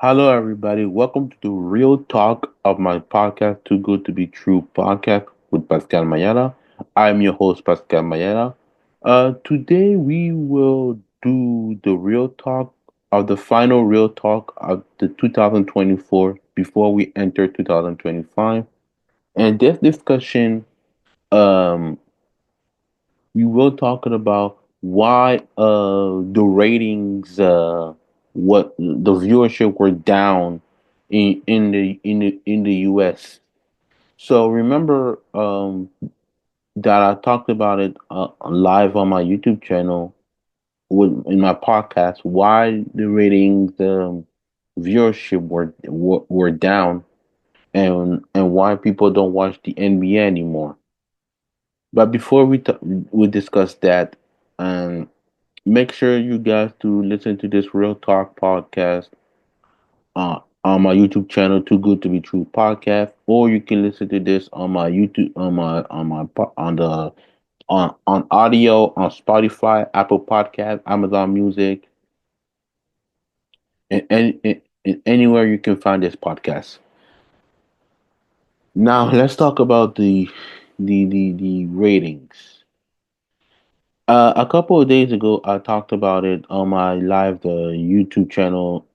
Hello, everybody. Welcome to the real talk of my podcast, Too Good to Be True podcast with Pascal Mayala. I'm your host, Pascal Mayala. Today, we will do the real talk of the final real talk of the 2024 before we enter 2025. And this discussion, um, we will talking about why the ratings what the viewership were down in the US. So remember that I talked about it live on my YouTube channel in my podcast why the ratings viewership were down and why people don't watch the NBA anymore. But before we discuss that, um, make sure you guys to listen to this Real Talk podcast on my YouTube channel, Too Good to Be True podcast, or you can listen to this on my YouTube on audio on Spotify, Apple Podcast, Amazon Music, and anywhere you can find this podcast. Now let's talk about the ratings. A couple of days ago, I talked about it on my live the YouTube channel.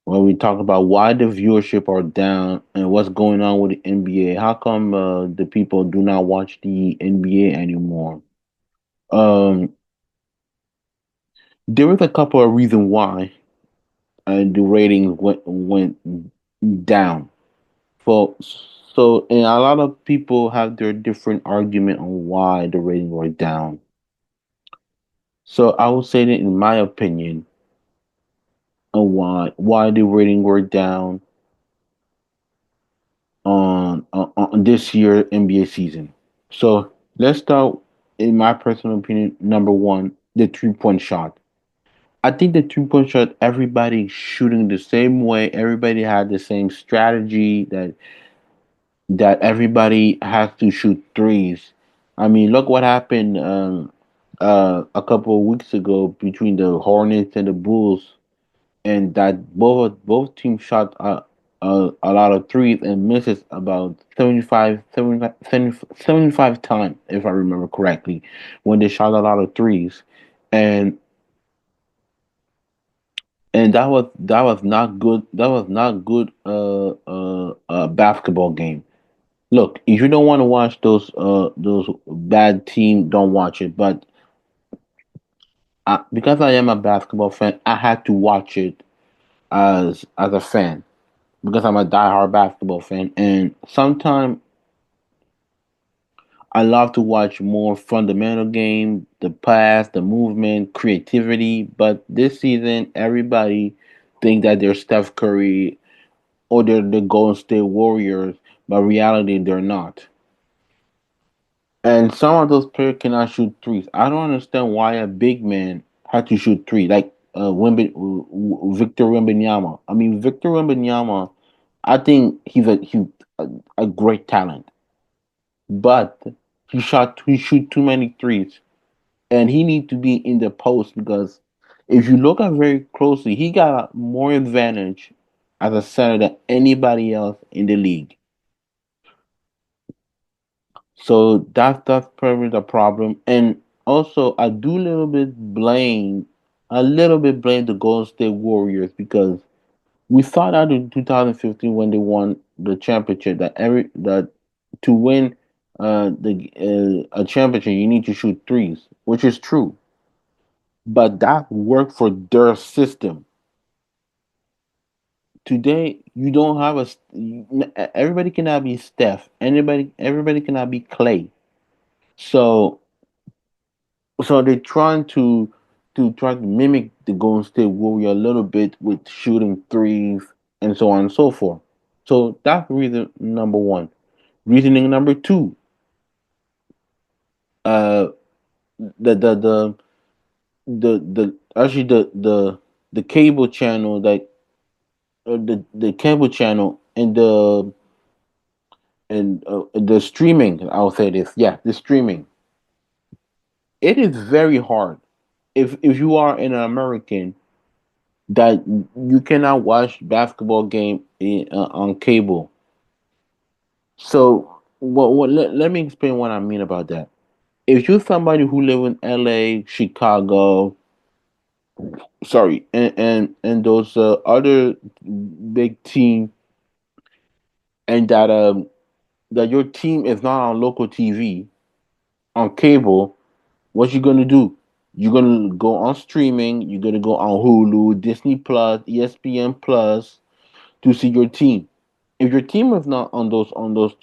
When we talk about why the viewership are down and what's going on with the NBA. How come the people do not watch the NBA anymore? Um, there was a couple of reasons why the ratings went down. For so and a lot of people have their different argument on why the ratings were down. So I would say that in my opinion on why the ratings were down on this year NBA season. So let's start, in my personal opinion, number one, the 3 point shot. I think the 3 point shot, everybody shooting the same way. Everybody had the same strategy that everybody has to shoot threes. I mean, look what happened a couple of weeks ago between the Hornets and the Bulls, and that both teams shot a lot of threes and misses about 75 times, if I remember correctly, when they shot a lot of threes, and that was not good. That was not good. Basketball game. Look, if you don't want to watch those bad team, don't watch it. But because I am a basketball fan, I had to watch it as a fan because I'm a diehard basketball fan, and sometimes I love to watch more fundamental game, the pass, the movement, creativity. But this season, everybody think that they're Steph Curry or they're the Golden State Warriors, but reality they're not. And some of those players cannot shoot threes. I don't understand why a big man had to shoot three, like Victor Wembanyama. I mean, Victor Wembanyama, I think he's a great talent, but he shoot too many threes, and he need to be in the post because if you look at very closely, he got more advantage as a center than anybody else in the league. So that's probably the problem. And also, I do a little bit blame the Golden State Warriors because we thought out in 2015 when they won the championship that to win a championship you need to shoot threes, which is true. But that worked for their system. Today, you don't have everybody cannot be Steph. Everybody cannot be Clay. So they're trying to mimic the Golden State Warrior a little bit with shooting threes and so on and so forth. So that's reason number one. Reasoning number two, uh, the the the the actually the cable channel that the cable channel and the streaming. I'll say this, yeah, the streaming. It is very hard if you are an American that you cannot watch basketball game on cable. So let me explain what I mean about that. If you're somebody who live in LA, Chicago, sorry, and those other big team, and that your team is not on local TV, on cable, what you gonna do? You're gonna go on streaming. You're gonna go on Hulu, Disney Plus, ESPN Plus to see your team. If your team is not on this on those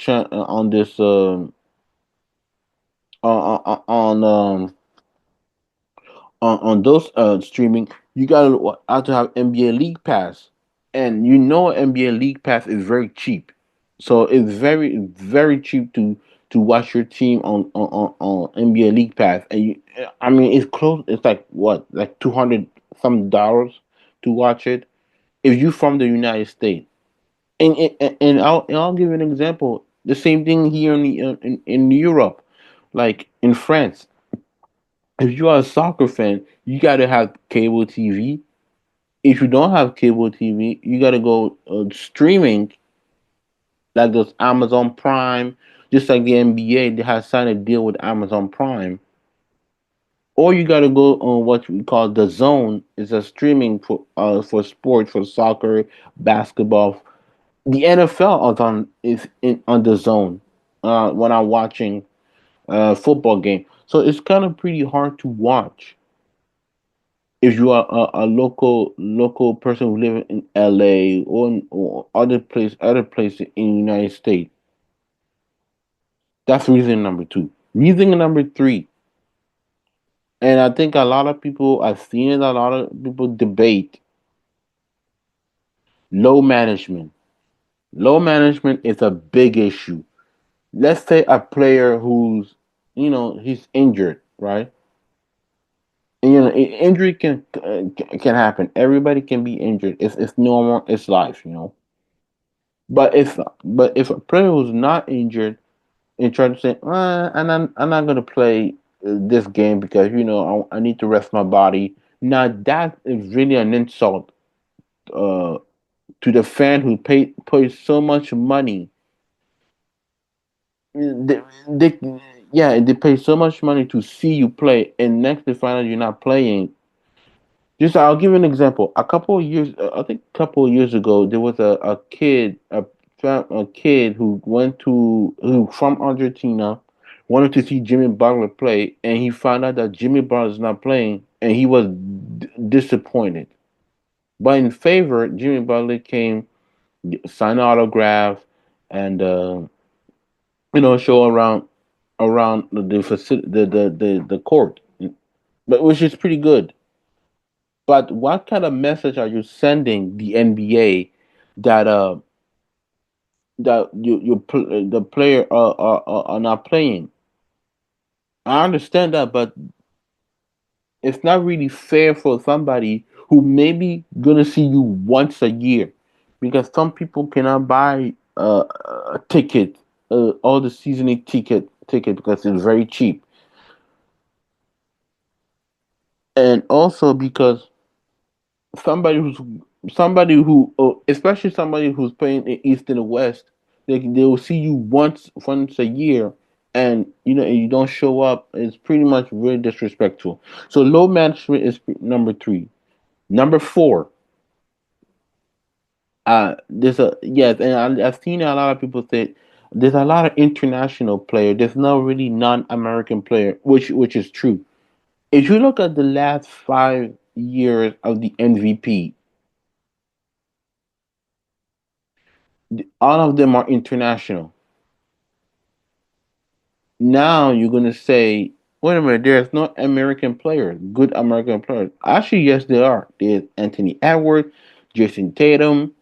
streaming, you gotta have to have NBA League Pass, and you know NBA League Pass is very cheap, so it's very cheap to watch your team on NBA League Pass, and I mean it's close. It's like what, like $200 to watch it if you from the United States. And I'll give you an example. The same thing here in Europe, like in France. If you are a soccer fan, you gotta have cable TV. If you don't have cable TV, you gotta go streaming, like those Amazon Prime. Just like the NBA, they have signed a deal with Amazon Prime. Or you gotta go on what we call the Zone. It's a streaming for sports, for soccer, basketball. The NFL on the Zone when I'm watching football game. So it's kind of pretty hard to watch if you are a local person who live in LA or other places in the United States. That's reason number two. Reason number three, and I think a lot of people, I've seen it, a lot of people debate low management. Low management is a big issue. Let's say a player who's, he's injured, right? And, injury can happen. Everybody can be injured. It's normal. It's life, But if a player who's not injured and try to say, I'm not gonna play this game because I need to rest my body. Now that is really an insult uh, to the fan who pays so much money. They, yeah, they pay so much money to see you play, and next they find out you're not playing. Just I'll give you an example. A couple of years, I think a couple of years ago, there was a kid who from Argentina wanted to see Jimmy Butler play, and he found out that Jimmy Butler is not playing, and he was disappointed. But in favor, Jimmy Butler came, signed an autograph, and show around the facility, the court, but which is pretty good. But what kind of message are you sending the NBA that the player are not playing? I understand that, but it's not really fair for somebody who maybe gonna see you once a year, because some people cannot buy a ticket, all the seasoning ticket because it's very cheap, and also because somebody who's especially somebody who's playing in East and the West, they will see you once a year, and and you don't show up. It's pretty much really disrespectful. So low management is number three. Number four, there's a yes, and I've seen a lot of people say there's a lot of international player. There's no really non-American player, which is true. If you look at the last 5 years of the MVP, all of them are international. Now you're gonna say, wait a minute, there's no American players, good American players. Actually, yes, there are. There's Anthony Edwards, Jason Tatum,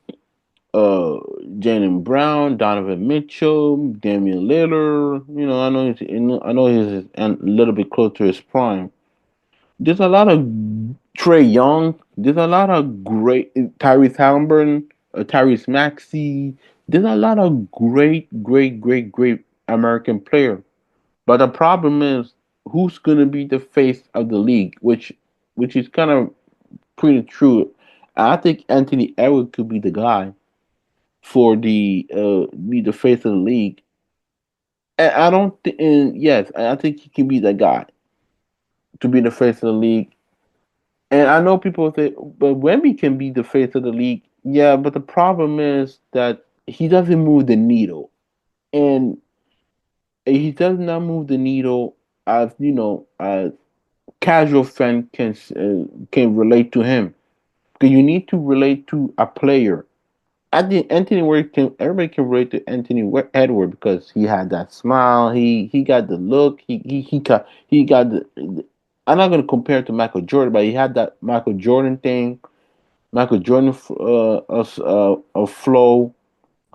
uh, Jalen Brown, Donovan Mitchell, Damian Lillard. I know he's a little bit close to his prime. There's a lot of Trey Young. There's a lot of great Tyrese Halliburton, Tyrese Maxey. There's a lot of great American players. But the problem is, who's going to be the face of the league, which is kind of pretty true I think Anthony Edwards could be the guy for the be the face of the league. And I don't think, and yes, I think he can be the guy to be the face of the league. And I know people say, but Wemby can be the face of the league. Yeah, but the problem is that he doesn't move the needle, and he does not move the needle as as casual fan can relate to him. Because you need to relate to a player. I think Anthony Ward can. Everybody can relate to Edward because he had that smile. He got the look. He got the. I'm not gonna compare it to Michael Jordan, but he had that Michael Jordan thing. Michael Jordan flow,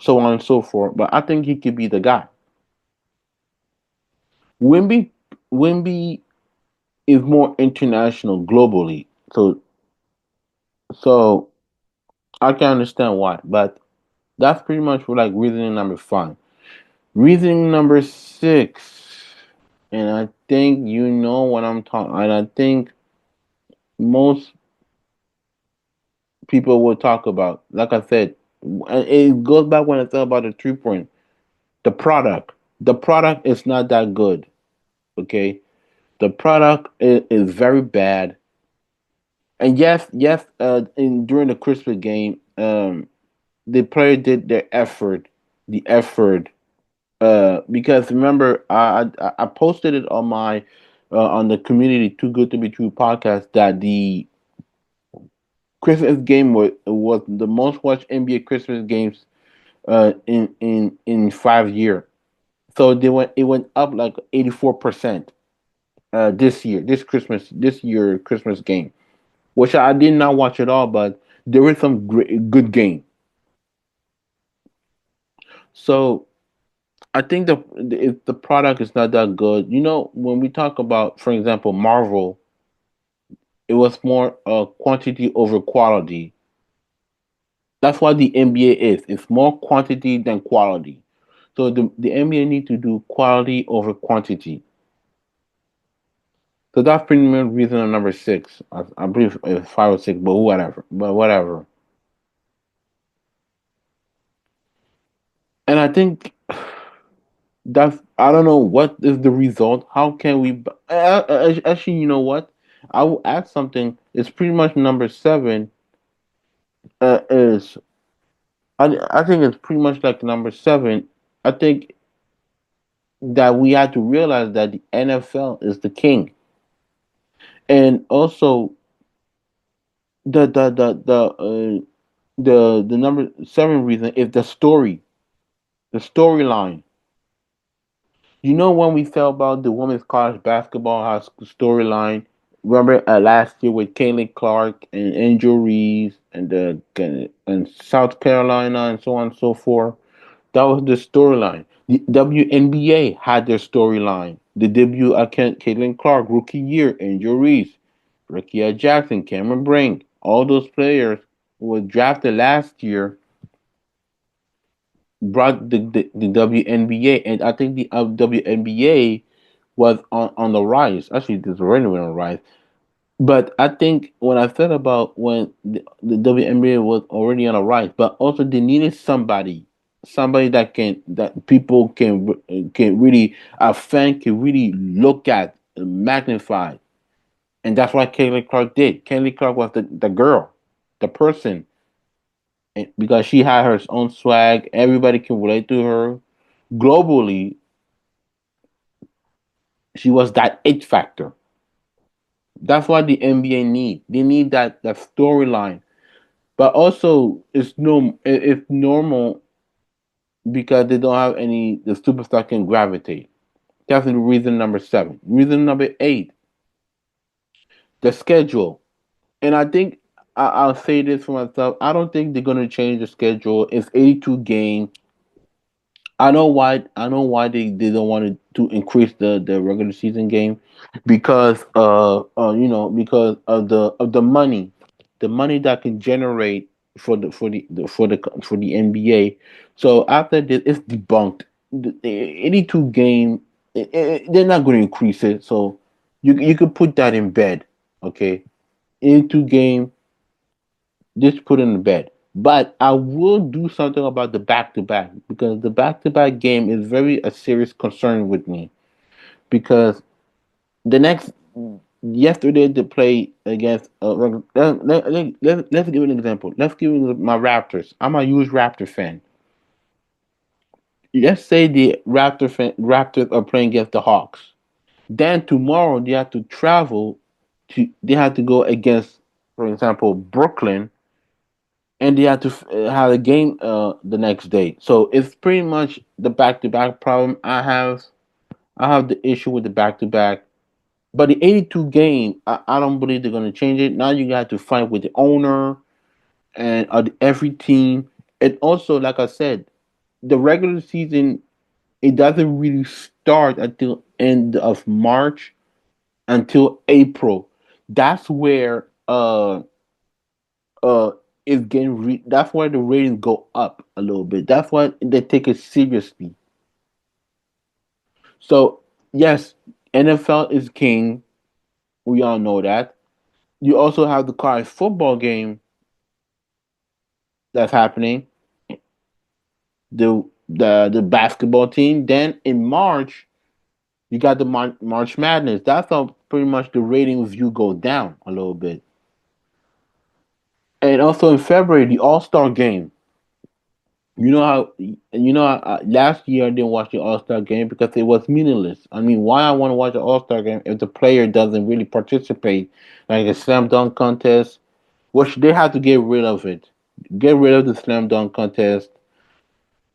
so on and so forth. But I think he could be the guy. Wimby Wimby is more international globally, so I can understand why. But that's pretty much for like reasoning number five. Reasoning number six, and I think you know what I'm talking. And I think most people will talk about. Like I said, it goes back when I said about the 3 point. The product. The product is not that good. Okay, the product is very bad. And yes, in during the Christmas game, the player did their effort, the effort. Because remember, I posted it on the community Too Good to Be True podcast that the Christmas game was the most watched NBA Christmas games in 5 years. So it went up like 84% this year Christmas game, which I did not watch at all, but there was some good game. So I think if the product is not that good, when we talk about, for example, Marvel, it was more quantity over quality. That's what the NBA is. It's more quantity than quality. So the NBA need to do quality over quantity. So that's pretty much reason number six. I believe it's five or six, but whatever. But whatever. And I think that's I don't know what is the result. How can we? Actually, you know what? I will add something. It's pretty much number seven. Is I think it's pretty much like number seven. I think that we had to realize that the NFL is the king, and also the number seven reason is the story, the storyline. When we felt about the women's college basketball has storyline. Remember last year with Caitlin Clark and injuries and South Carolina and so on and so forth. That was the storyline. The WNBA had their storyline. The Caitlin Clark rookie year, injuries. Ricky Jackson, Cameron Brink, all those players who were drafted last year brought the WNBA, and I think the WNBA was on the rise. Actually, this already went on the rise. But I think when I thought about when the WNBA was already on the rise, but also they needed somebody that people can really a fan can really look at and magnify, and that's what Kaylee Clark did. Kaylee Clark was the girl, the person, and because she had her own swag, everybody can relate to her. Globally, she was that it factor. That's what the NBA need. They need that storyline. But also, it's normal because they don't have any. The superstar can gravitate. That's the reason number seven. Reason number eight, the schedule. And I think I'll say this for myself. I don't think they're gonna change the schedule. It's 82 games. I know why they don't want to increase the regular season game because because of the money, the money that can generate for the NBA. So after this, it's debunked. The 82 game, they're not going to increase it. So you could put that in bed, okay? 82 game. Just put it in the bed. But I will do something about the back to back because the back to back game is very a serious concern with me because the next yesterday they play against let's give an example. Let's give my Raptors. I'm a huge Raptor fan. Let's say the Raptors are playing against the Hawks. Then tomorrow they have to travel to they have to go against, for example, Brooklyn, and they have to have a game the next day. So it's pretty much the back to back problem I have. I have the issue with the back to back. But the 82 game, I don't believe they're going to change it. Now you got to fight with the owner and every team. And also, like I said, the regular season, it doesn't really start until end of March until April. That's where uh it's getting that's why the ratings go up a little bit. That's why they take it seriously. So yes, NFL is king. We all know that. You also have the college football game that's happening. The basketball team. Then in March, you got the March Madness. That's how pretty much the ratings view go down a little bit. And also in February, the All Star game. Last year I didn't watch the All Star game because it was meaningless. I mean, why I want to watch the All Star game if the player doesn't really participate, like a slam dunk contest, which they have to get rid of it. Get rid of the slam dunk contest,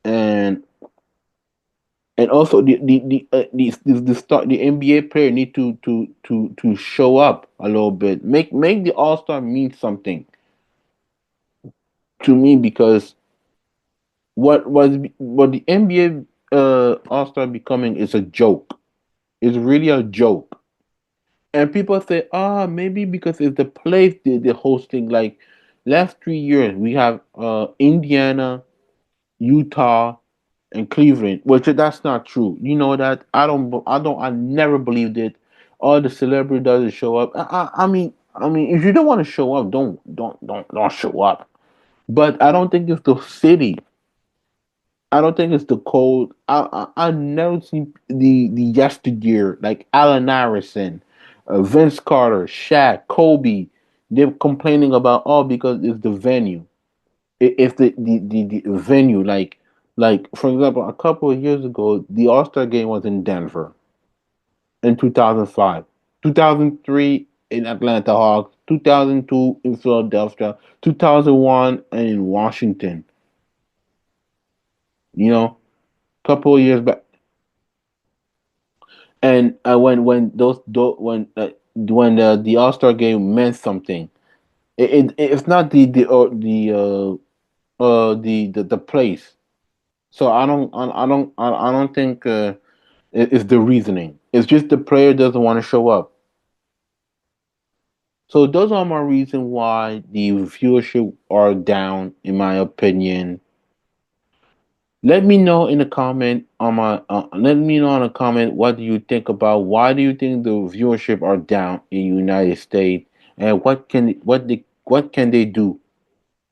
and also the NBA player need to show up a little bit. Make the All Star mean something to me because what the NBA All Star becoming is a joke. It's really a joke. And people say, maybe because it's the place they're hosting. Like last 3 years, we have Indiana, Utah, and Cleveland, which that's not true. You know that I never believed it. All the celebrity doesn't show up. I mean, if you don't want to show up, don't show up. But I don't think it's the city. I don't think it's the cold. I never seen the yesteryear like Allen Iverson, Vince Carter, Shaq, Kobe. They're complaining about because it's the venue. If the venue like for example a couple of years ago the All Star game was in Denver in 2005, 2003 in Atlanta Hawks, 2002 in Philadelphia, 2001 in Washington. You know, couple of years back. And when when the All Star game meant something. It's not the place. So I don't think it's the reasoning. It's just the player doesn't want to show up. So those are my reasons why the viewership are down, in my opinion. Let me know in the comment on my. Let me know in the comment what do you think about why do you think the viewership are down in United States and what can they do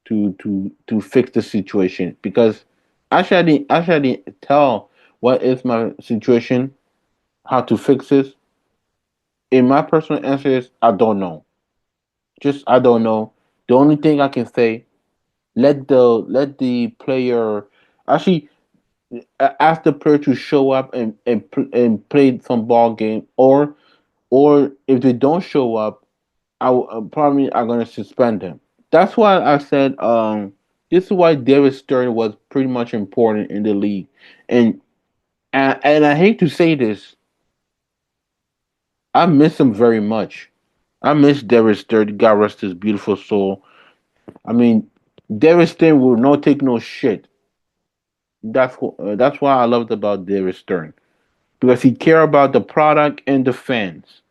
to fix the situation because actually I didn't tell what is my situation, how to fix this. In my personal answer is I don't know. Just I don't know. The only thing I can say, let the player actually ask the player to show up and play some ball game, or if they don't show up, probably I'm gonna suspend him. That's why I said this is why David Stern was pretty much important in the league, and and I hate to say this, I miss him very much. I miss David Stern. God rest his beautiful soul. I mean, David Stern will not take no shit. That's why I loved about David Stern because he care about the product and the fans.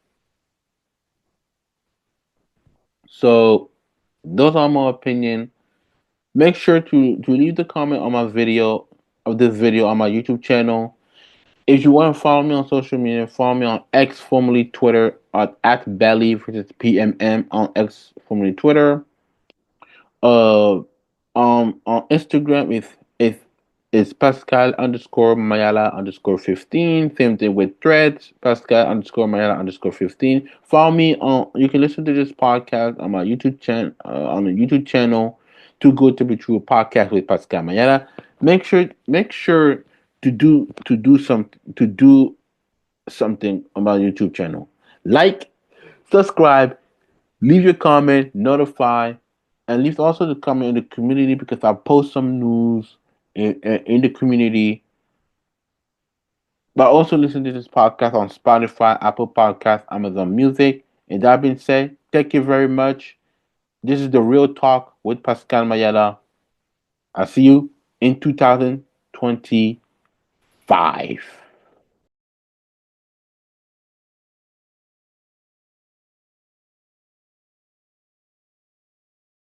So those are my opinion. Make sure to leave the comment on my video of this video on my YouTube channel. If you want to follow me on social media, follow me on X, formerly Twitter, at Belly versus PMM on X, formerly Twitter. Uh, on Instagram is Pascal underscore Mayala underscore 15. Same thing with Threads, Pascal underscore Mayala underscore 15. Follow me on. You can listen to this podcast on my YouTube channel on the YouTube channel. Too Good to Be True podcast with Pascal Mayala. Make sure to do something on my YouTube channel. Like, subscribe, leave your comment, notify, and leave also the comment in the community because I post some news in the community. But also listen to this podcast on Spotify, Apple Podcasts, Amazon Music. And that being said, thank you very much. This is the Real Talk with Pascal Mayala. I'll see you in 2025.